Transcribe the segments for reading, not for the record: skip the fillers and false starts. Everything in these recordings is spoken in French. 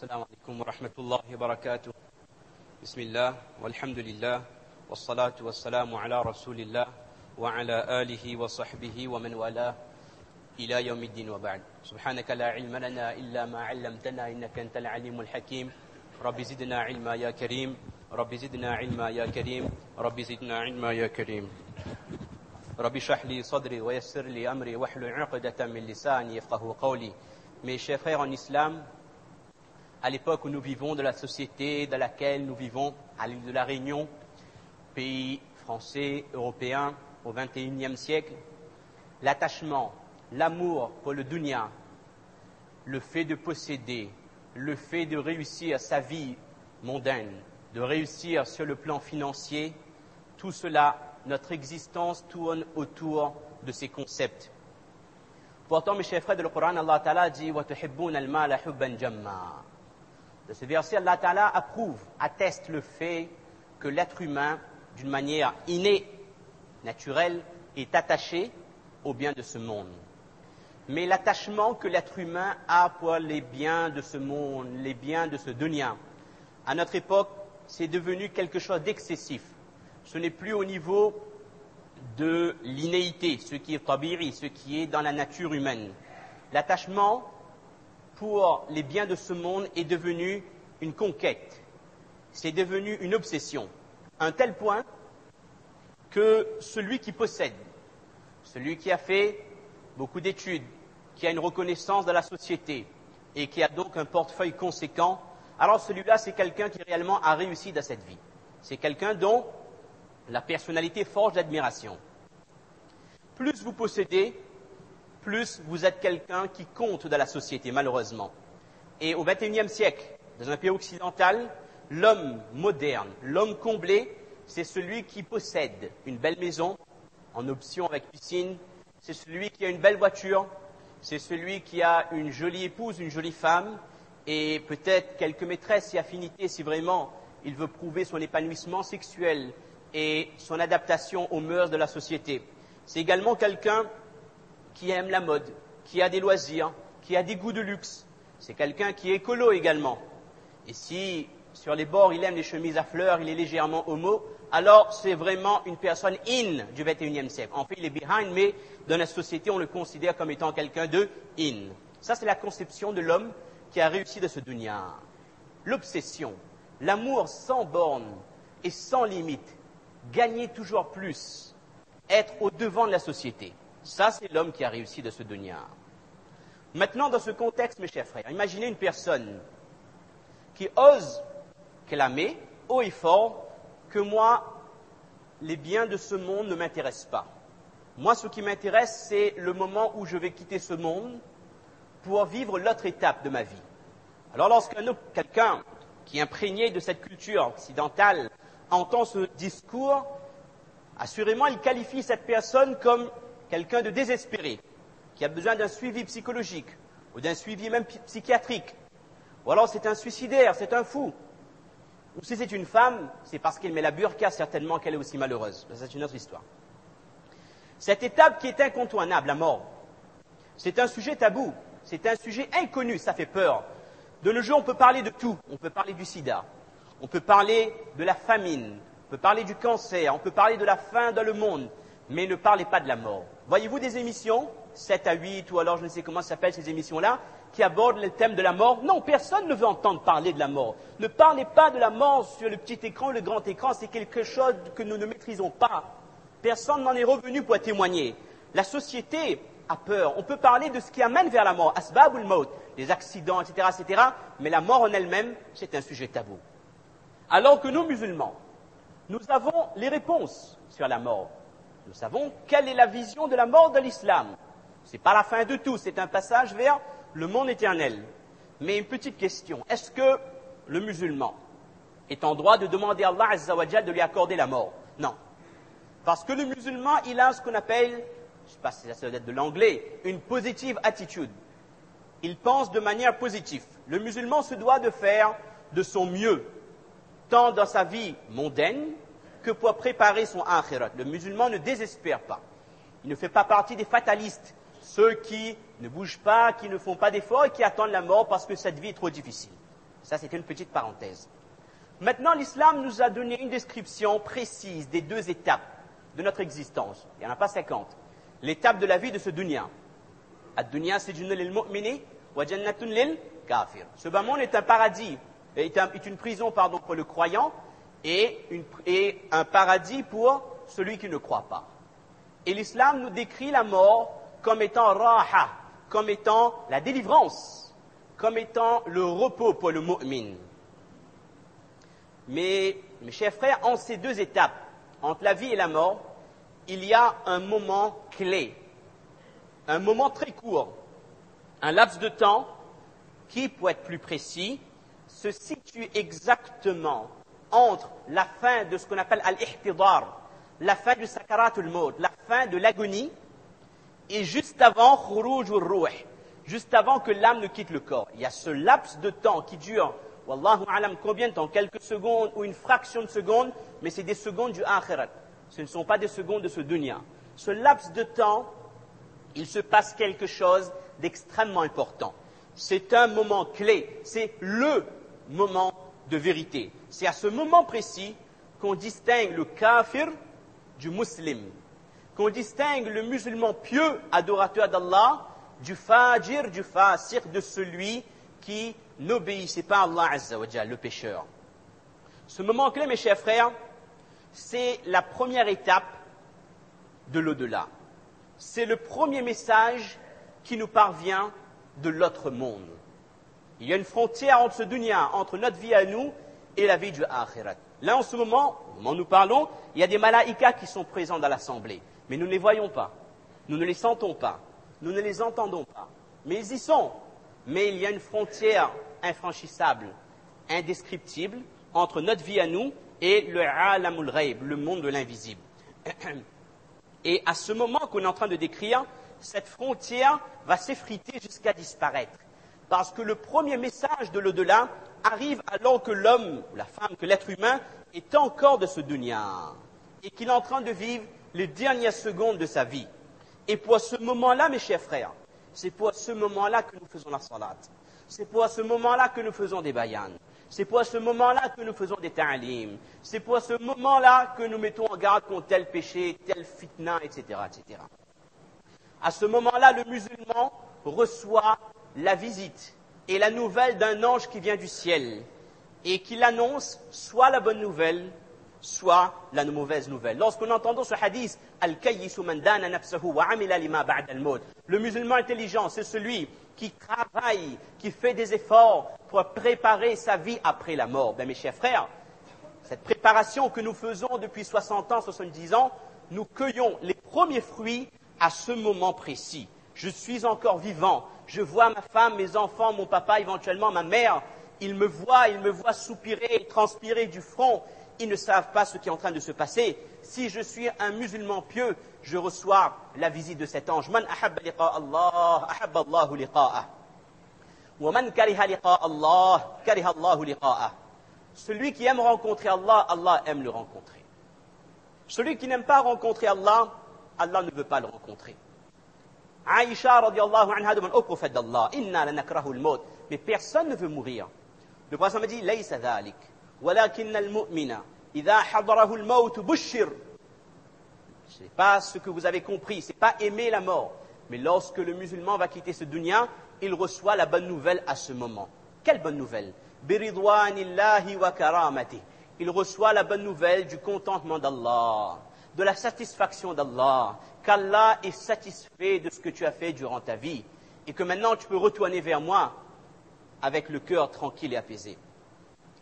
السلام عليكم ورحمة الله وبركاته. بسم الله والحمد لله والصلاة والسلام على رسول الله وعلى آله وصحبه ومن والاه إلى يوم الدين وبعد. سبحانك لا علم لنا إلا ما علمتنا إنك أنت العليم الحكيم. رب زدنا علما يا كريم. رب زدنا علما يا كريم. رب زدنا علما يا كريم. رب اشرح لي صدري ويسر لي أمري واحلل عقدة من لساني يفقهوا قولي. Mes chers frères en islam, à l'époque où nous vivons, de la société dans laquelle nous vivons, à l'île de la Réunion, pays français, européen, au XXIe siècle, l'attachement, l'amour pour le dunya, le fait de posséder, le fait de réussir sa vie mondaine, de réussir sur le plan financier, tout cela, notre existence tourne autour de ces concepts. Pourtant, mes chers frères, de le Coran, Allah Ta'ala dit « Wa tuhibbuna al-mala hubban jamma ». De ce verset, Allah Ta'ala approuve, atteste le fait que l'être humain, d'une manière innée, naturelle, est attaché aux biens de ce monde. Mais l'attachement que l'être humain a pour les biens de ce monde, les biens de ce dunya, à notre époque, c'est devenu quelque chose d'excessif. Ce n'est plus au niveau de l'innéité, ce qui est tabi'i, ce qui est dans la nature humaine. L'attachement pour les biens de ce monde est devenu une conquête. C'est devenu une obsession. À un tel point que celui qui possède, celui qui a fait beaucoup d'études, qui a une reconnaissance de la société et qui a donc un portefeuille conséquent, alors celui-là, c'est quelqu'un qui réellement a réussi dans cette vie. C'est quelqu'un dont la personnalité forge l'admiration. Plus vous possédez, plus vous êtes quelqu'un qui compte dans la société, malheureusement. Et au XXIe siècle, dans un pays occidental, l'homme moderne, l'homme comblé, c'est celui qui possède une belle maison, en option avec piscine, c'est celui qui a une belle voiture, c'est celui qui a une jolie épouse, une jolie femme, et peut-être quelques maîtresses et affinités si vraiment il veut prouver son épanouissement sexuel et son adaptation aux mœurs de la société. C'est également quelqu'un qui aime la mode, qui a des loisirs, qui a des goûts de luxe. C'est quelqu'un qui est écolo également. Et si sur les bords il aime les chemises à fleurs, il est légèrement homo, alors c'est vraiment une personne in du XXIe siècle. En fait, il est behind, mais dans la société, on le considère comme étant quelqu'un de in. Ça, c'est la conception de l'homme qui a réussi de ce dunya. L'obsession, l'amour sans borne et sans limite, gagner toujours plus, être au devant de la société. Ça, c'est l'homme qui a réussi de ce dunya. Maintenant, dans ce contexte, mes chers frères, imaginez une personne qui ose clamer haut et fort que moi, les biens de ce monde ne m'intéressent pas. Moi, ce qui m'intéresse, c'est le moment où je vais quitter ce monde pour vivre l'autre étape de ma vie. Alors, quelqu'un qui est imprégné de cette culture occidentale entend ce discours, assurément, il qualifie cette personne comme quelqu'un de désespéré, qui a besoin d'un suivi psychologique, ou d'un suivi même psychiatrique. Ou alors c'est un suicidaire, c'est un fou. Ou si c'est une femme, c'est parce qu'elle met la burqa, certainement qu'elle est aussi malheureuse. C'est une autre histoire. Cette étape qui est incontournable, la mort, c'est un sujet tabou, c'est un sujet inconnu, ça fait peur. De nos jours, on peut parler de tout. On peut parler du sida, on peut parler de la famine, on peut parler du cancer, on peut parler de la faim dans le monde, mais ne parlez pas de la mort. Voyez-vous des émissions, 7 à 8, ou alors je ne sais comment s'appellent ces émissions-là, qui abordent le thème de la mort? Non, personne ne veut entendre parler de la mort. Ne parlez pas de la mort sur le petit écran ou le grand écran, c'est quelque chose que nous ne maîtrisons pas. Personne n'en est revenu pour témoigner. La société a peur. On peut parler de ce qui amène vers la mort, asbabul maut, les accidents, etc., etc., mais la mort en elle-même, c'est un sujet tabou. Alors que nous, musulmans, nous avons les réponses sur la mort. Nous savons quelle est la vision de la mort de l'islam. Ce n'est pas la fin de tout, c'est un passage vers le monde éternel. Mais une petite question, est-ce que le musulman est en droit de demander à Allah Azza wa Jal de lui accorder la mort? Non. Parce que le musulman, il a ce qu'on appelle, je ne sais pas si ça doit être de l'anglais, une positive attitude. Il pense de manière positive. Le musulman se doit de faire de son mieux, tant dans sa vie mondaine que pour préparer son akhirat. Le musulman ne désespère pas. Il ne fait pas partie des fatalistes, ceux qui ne bougent pas, qui ne font pas d'efforts et qui attendent la mort parce que cette vie est trop difficile. Ça, c'était une petite parenthèse. Maintenant, l'islam nous a donné une description précise des deux étapes de notre existence. Il n'y en a pas 50. L'étape de la vie de ce dunya. Ad-dunya sijnun lil mu'mini wa jannatun lil kafir. Ce bas monde est un paradis, est une prison pour le croyant et un paradis pour celui qui ne croit pas. Et l'islam nous décrit la mort comme étant raha, comme étant la délivrance, comme étant le repos pour le mu'min. Mais, mes chers frères, en ces deux étapes, entre la vie et la mort, il y a un moment clé, un moment très court, un laps de temps qui, pour être plus précis, se situe exactement entre la fin de ce qu'on appelle al-ihtidar, la fin du sakaratul maut, la fin de l'agonie, et juste avant khuruj al-ruh, juste avant que l'âme ne quitte le corps. Il y a ce laps de temps qui dure, wallahu alam, combien de temps? Quelques secondes ou une fraction de seconde, mais c'est des secondes du akhirat. Ce ne sont pas des secondes de ce dunya. Ce laps de temps, il se passe quelque chose d'extrêmement important. C'est un moment clé, c'est le moment de vérité. C'est à ce moment précis qu'on distingue le kafir du musulman, qu'on distingue le musulman pieux, adorateur d'Allah, du fajir, du fasir, de celui qui n'obéissait pas à Allah Azza wa Jalla, le pécheur. Ce moment clé, mes chers frères, c'est la première étape de l'au-delà. C'est le premier message qui nous parvient de l'autre monde. Il y a une frontière entre ce dunya, entre notre vie à nous et la vie du akhirat. Là, en ce moment, au moment où nous parlons, il y a des malaïkas qui sont présents dans l'assemblée. Mais nous ne les voyons pas. Nous ne les sentons pas. Nous ne les entendons pas. Mais ils y sont. Mais il y a une frontière infranchissable, indescriptible, entre notre vie à nous et le alamul ghaib, le monde de l'invisible. Et à ce moment qu'on est en train de décrire, cette frontière va s'effriter jusqu'à disparaître. Parce que le premier message de l'au-delà arrive alors que l'homme, ou la femme, que l'être humain est encore de ce dunya. Et qu'il est en train de vivre les dernières secondes de sa vie. Et pour ce moment-là, mes chers frères, c'est pour ce moment-là que nous faisons la salat. C'est pour ce moment-là que nous faisons des bayans. C'est pour ce moment-là que nous faisons des ta'alim. C'est pour ce moment-là que nous mettons en garde contre tel péché, tel fitna, etc., etc. À ce moment-là, le musulman reçoit la visite et la nouvelle d'un ange qui vient du ciel et qui l'annonce soit la bonne nouvelle, soit la mauvaise nouvelle. Lorsqu'on entend ce hadith, Al-Kayyisu man dana nafsahu wa amila lima ba'da al-maut. Le musulman intelligent, c'est celui qui travaille, qui fait des efforts pour préparer sa vie après la mort. Mes chers frères, cette préparation que nous faisons depuis 60 ans, 70 ans, nous cueillons les premiers fruits à ce moment précis. Je suis encore vivant. Je vois ma femme, mes enfants, mon papa, éventuellement ma mère. Ils me voient soupirer, transpirer du front. Ils ne savent pas ce qui est en train de se passer. Si je suis un musulman pieux, je reçois la visite de cet ange. Man ahabba liqa Allah, ahabba Allahu liqa'ah. Wa man kariha liqa Allah, kariha Allahu liqa'ah. Celui qui aime rencontrer Allah, Allah aime le rencontrer. Celui qui n'aime pas rencontrer Allah, Allah ne veut pas le rencontrer. Aïcha radiallahu anha demande au prophète d'Allah, inna lanakrahu al-maut. Mais personne ne veut mourir. Le prophète m'a dit, laysa dhalik. ولكن المؤمن إذا حضره الموت بشر. Ce n'est pas ce que vous avez compris, ce n'est pas aimer la mort. Mais lorsque le musulman va quitter ce dunya, il reçoit la bonne nouvelle à ce moment. Quelle bonne nouvelle? Biridwanillahi wa karamati. Il reçoit la bonne nouvelle du contentement d'Allah, de la satisfaction d'Allah, qu'Allah est satisfait de ce que tu as fait durant ta vie et que maintenant tu peux retourner vers moi avec le cœur tranquille et apaisé.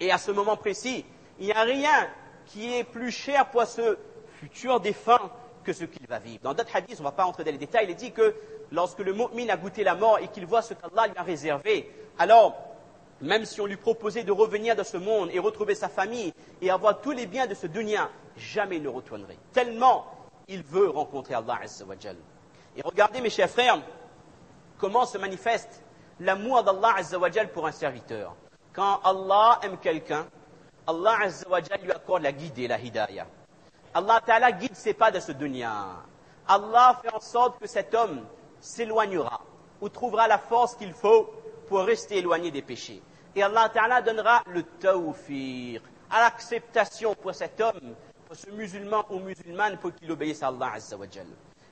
Et à ce moment précis, il n'y a rien qui est plus cher pour ce futur défunt que ce qu'il va vivre. Dans d'autres hadiths, on ne va pas entrer dans les détails, il est dit que lorsque le mu'min a goûté la mort et qu'il voit ce qu'Allah lui a réservé, alors, même si on lui proposait de revenir dans ce monde et retrouver sa famille et avoir tous les biens de ce dunya, jamais il ne retournerait. Tellement il veut rencontrer Allah Azza wa Jal. Et regardez, mes chers frères, comment se manifeste l'amour d'Allah Azza wa Jal pour un serviteur. Quand Allah aime quelqu'un, Allah Azza wa Jal lui accorde la guidée, la hidayah. Allah Ta'ala guide ses pas de ce dunya. Allah fait en sorte que cet homme s'éloignera ou trouvera la force qu'il faut pour rester éloigné des péchés. Et Allah Ta'ala donnera le tawfiq, à l'acceptation pour cet homme, pour ce musulman ou musulmane, pour qu'il obéisse à Allah Azza wa Jal.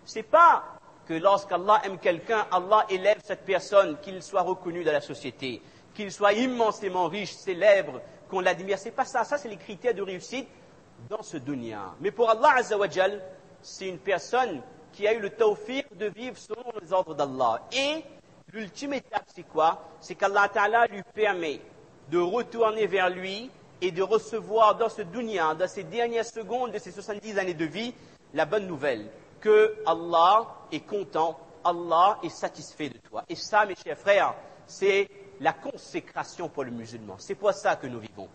C'est pas que lorsqu'Allah aime quelqu'un, Allah élève cette personne, qu'il soit reconnu dans la société, qu'il soit immensément riche, célèbre, qu'on l'admire. C'est pas ça. Ça, c'est les critères de réussite dans ce dunya. Mais pour Allah Azza wa Jal, c'est une personne qui a eu le tawfiq de vivre selon les ordres d'Allah. Et l'ultime étape, c'est quoi? C'est qu'Allah Ta'ala lui permet de retourner vers lui et de recevoir dans ce dunya, dans ces dernières secondes de ces 70 années de vie, la bonne nouvelle, que Allah est content, Allah est satisfait de toi. Et ça, mes chers frères, c'est la consécration pour le musulman. C'est pour ça que nous vivons.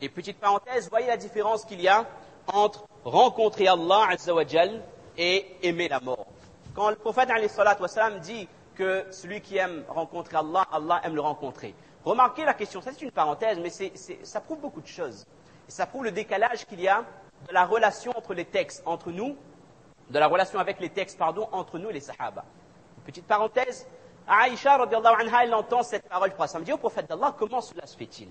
Et petite parenthèse, voyez la différence qu'il y a entre rencontrer Allah Azza wa Jal et aimer la mort. Quand le prophète alayhi salatu wa salam dit que celui qui aime rencontrer Allah, Allah aime le rencontrer. Remarquez la question, ça c'est une parenthèse, mais ça prouve beaucoup de choses. Et ça prouve le décalage qu'il y a de la relation entre les textes, entre nous, de la relation avec les textes, entre nous et les sahaba. Une petite parenthèse, Aïcha, radiallahu anha, elle entend cette parole du prophète. Elle me dit au prophète d'Allah, comment cela se fait-il?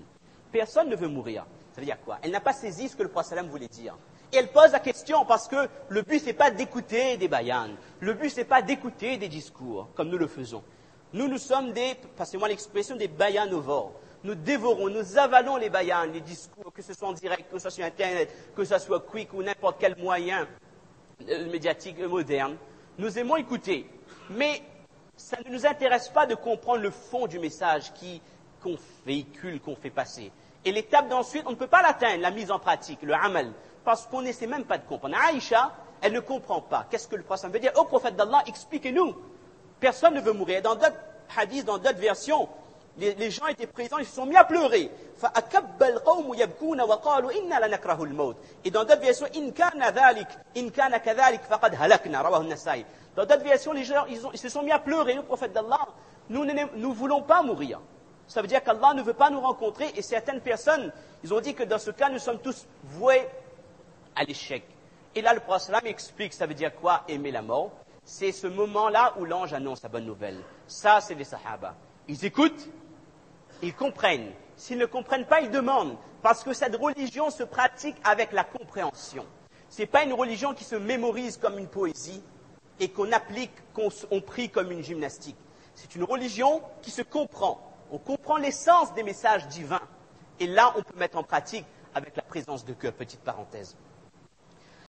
Personne ne veut mourir. Ça veut dire quoi? Elle n'a pas saisi ce que le prophète voulait dire. Et elle pose la question parce que le but, c'est pas d'écouter des bayans. Le but, c'est pas d'écouter des discours, comme nous le faisons. Nous sommes passez-moi l'expression, des bayanovores. Nous dévorons, nous avalons les bayans, les discours, que ce soit en direct, que ce soit sur Internet, que ce soit quick ou n'importe quel moyen médiatique moderne. Nous aimons écouter. Mais ça ne nous intéresse pas de comprendre le fond du message qu'on véhicule, qu'on fait passer. Et l'étape d'ensuite, on ne peut pas l'atteindre, la mise en pratique, le amal, parce qu'on n'essaie même pas de comprendre. Aïcha, elle ne comprend pas. Qu'est-ce que le prophète veut dire? Ô prophète d'Allah, expliquez-nous. Personne ne veut mourir. Dans d'autres hadiths, dans d'autres versions, les gens étaient présents, ils se sont mis à pleurer. Et dans d'autres versions, dans d'autres versions, les gens ils se sont mis à pleurer. Le prophète d'Allah, nous ne voulons pas mourir. Ça veut dire qu'Allah ne veut pas nous rencontrer. Et certaines personnes, ils ont dit que dans ce cas, nous sommes tous voués à l'échec. Et là, le prophète explique, ça veut dire quoi? Aimer la mort. C'est ce moment-là où l'ange annonce la bonne nouvelle. Ça, c'est les sahaba. Ils écoutent, ils comprennent. S'ils ne comprennent pas, ils demandent. Parce que cette religion se pratique avec la compréhension. Ce n'est pas une religion qui se mémorise comme une poésie et qu'on applique, qu'on prie comme une gymnastique. C'est une religion qui se comprend. On comprend l'essence des messages divins. Et là, on peut mettre en pratique avec la présence de cœur. Petite parenthèse.